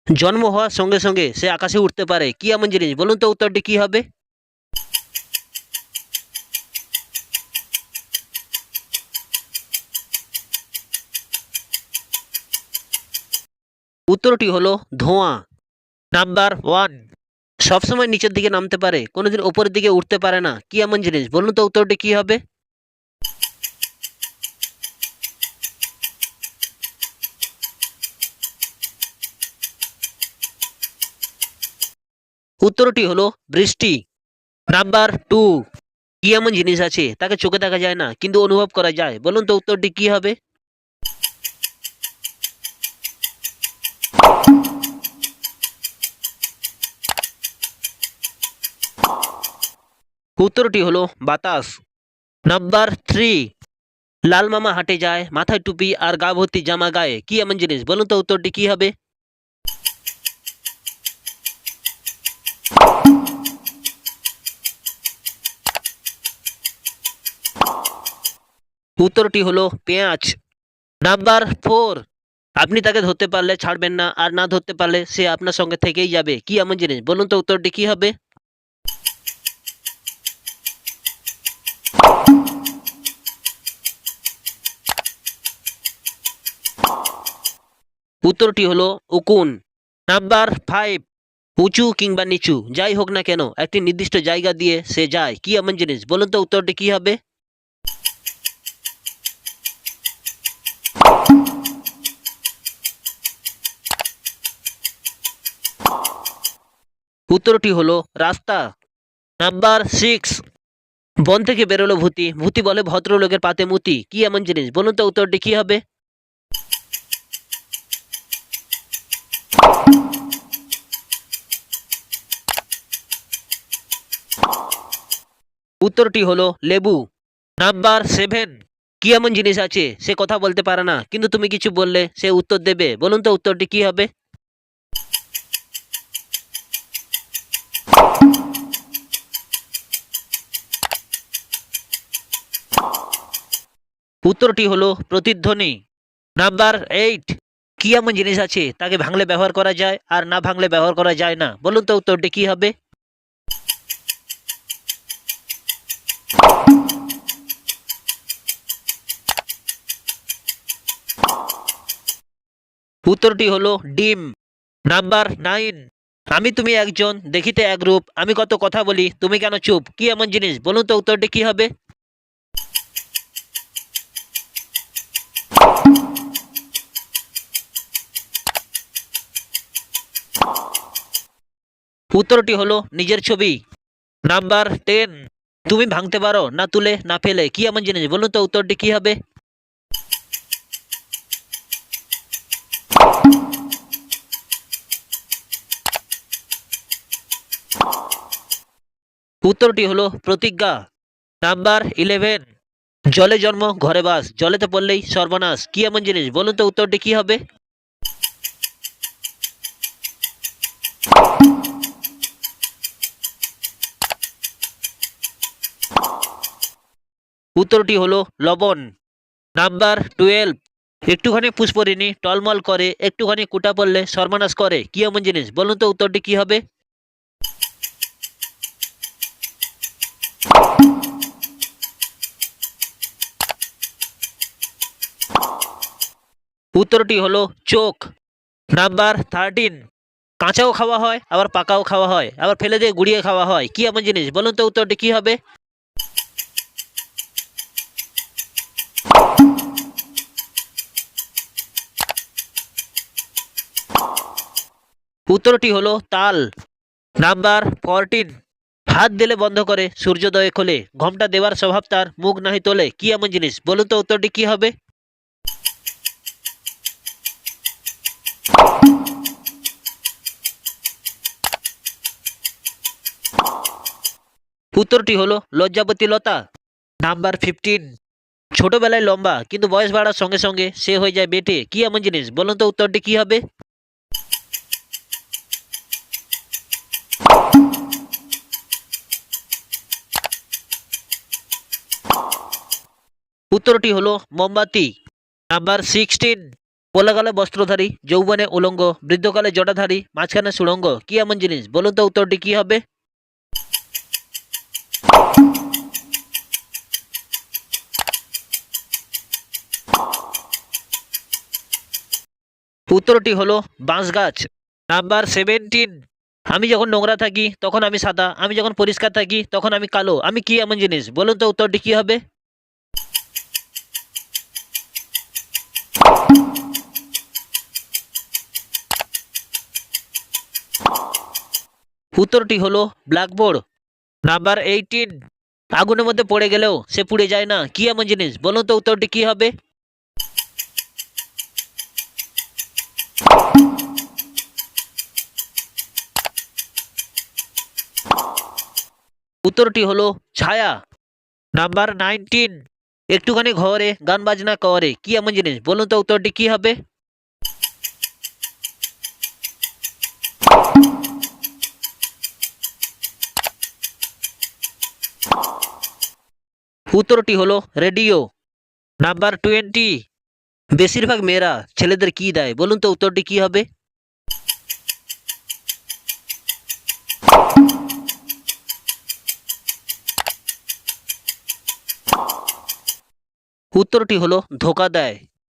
জন্ম হওয়ার সঙ্গে সঙ্গে সে আকাশে উঠতে পারে, কি এমন জিনিস? বলুন তো উত্তরটি কি হবে? উত্তরটি হলো ধোঁয়া। নাম্বার ওয়ান, সবসময় নিচের দিকে নামতে পারে, কোনোদিন ওপরের দিকে উঠতে পারে না, কি এমন জিনিস? বলুন তো উত্তরটি কি হবে? উত্তরটি হলো বৃষ্টি। নাম্বার টু, কি এমন জিনিস আছে তাকে চোখে দেখা যায় না কিন্তু অনুভব করা যায়? বলুন তো উত্তরটি কি হবে? উত্তরটি হলো বাতাস। নাম্বার থ্রি, লাল মামা হাঁটে যায়, মাথায় টুপি আর গা ভর্তি জামা গায়ে, কি এমন জিনিস? বলুন তো উত্তরটি কি হবে? উত্তরটি হলো পেঁয়াজ। নাম্বার ফোর, আপনি তাকে ধরতে পারলে ছাড়বেন না, আর না ধরতে পারলে সে আপনার সঙ্গে থেকেই যাবে, কি এমন জিনিস? বলুন তো উত্তরটি কি হবে? উত্তরটি হলো উকুন। নাম্বার ফাইভ, উঁচু কিংবা নিচু যাই হোক না কেন একটি নির্দিষ্ট জায়গা দিয়ে সে যায়, কি এমন জিনিস? বলুন তো উত্তরটি কি হবে? উত্তরটি হলো রাস্তা। নাম্বার সিক্স, বন থেকে বেরোলো ভূতি, ভূতি বলে ভদ্রলোকের পাতে মুতি, কি এমন জিনিস? বলুন তো উত্তরটি কি হবে? উত্তরটি হলো লেবু। নাম্বার সেভেন, কি এমন জিনিস আছে সে কথা বলতে পারে না কিন্তু তুমি কিছু বললে সে উত্তর দেবে? বলুন তো উত্তরটি কি হবে? উত্তরটি হলো প্রতিধ্বনি। নাম্বার এইট, কি এমন জিনিস আছে তাকে ভাঙলে ব্যবহার করা যায় আর না ভাঙলে ব্যবহার করা যায় না? বলুন তো উত্তরটি কি হবে? উত্তরটি হলো ডিম। নাম্বার নাইন, আমি তুমি একজন, দেখিতে একরূপ, আমি কত কথা বলি তুমি কেন চুপ, কি এমন জিনিস? বলুন তো উত্তরটি কি হবে? উত্তরটি হলো নিজের ছবি। নাম্বার টেন, তুমি ভাঙতে পারো না তুলে না ফেলে, কি এমন জিনিস? বলুন তো উত্তরটি কি হবে? উত্তরটি হলো প্রতিজ্ঞা। নাম্বার ইলেভেন, জলে জন্ম ঘরে বাস, জলেতে পড়লেই সর্বনাশ, কি এমন জিনিস? বলুন তো উত্তরটি কি হবে? উত্তরটি হলো লবণ। নাম্বার টুয়েলভ, একটুখানি পুষ্পরিণী টলমল করে, একটুখানি কুটা পড়লে সর্বনাশ করে, কি এমন জিনিস? বলুন তো উত্তরটি কি হবে? উত্তরটি হলো চোখ। নাম্বার থার্টিন, কাঁচাও খাওয়া হয় আবার পাকাও খাওয়া হয় আবার ফেলে দিয়ে গুড়িয়ে খাওয়া হয়, কি এমন জিনিস? বলুন তো উত্তরটি কি হবে? উত্তরটি হলো তাল। নাম্বার ফোরটিন, হাত দিলে বন্ধ করে সূর্যোদয়ে খোলে, ঘোমটা দেওয়ার স্বভাব তার, মুখ নাহি তোলে, কি এমন জিনিস? বলুন তো উত্তরটি কি হবে? উত্তরটি হলো লজ্জাবতী লতা। নাম্বার ফিফটিন, ছোটবেলায় লম্বা কিন্তু বয়স বাড়ার সঙ্গে সঙ্গে সে হয়ে যায় বেটে, কি এমন জিনিস? বলুন তো উত্তরটি কি হবে? উত্তরটি হলো মোমবাতি। নাম্বার সিক্সটিন, পোলাকালে বস্ত্রধারী, যৌবনে উলঙ্গ, বৃদ্ধকালে জটাধারী, মাঝখানে সুড়ঙ্গ, কি এমন জিনিস? বলুন তো উত্তরটি কি হবে? উত্তরটি হলো বাঁশ গাছ। নাম্বার 17। আমি যখন নোংরা থাকি তখন আমি সাদা, আমি যখন পরিষ্কার থাকি তখন আমি কালো, আমি কি এমন জিনিস? বলুন তো উত্তরটি কি হবে? উত্তরটি হলো ব্ল্যাকবোর্ড। নাম্বার 18। আগুনের মধ্যে পড়ে গেলেও সে পুড়ে যায় না, কি এমন জিনিস? বলুন তো উত্তরটি কি হবে? উত্তরটি হলো ছায়া। নাম্বার 19। একটুখানি ঘরে গান বাজনা করে, কি এমন জিনিস? বলুন তো উত্তরটি কি হবে? উত্তরটি হলো রেডিও। নাম্বার 20। বেশিরভাগ মেয়েরা ছেলেদের কি দেয়? বলুন তো উত্তরটি কি হবে? উত্তরটি হলো ধোঁকা দেয়।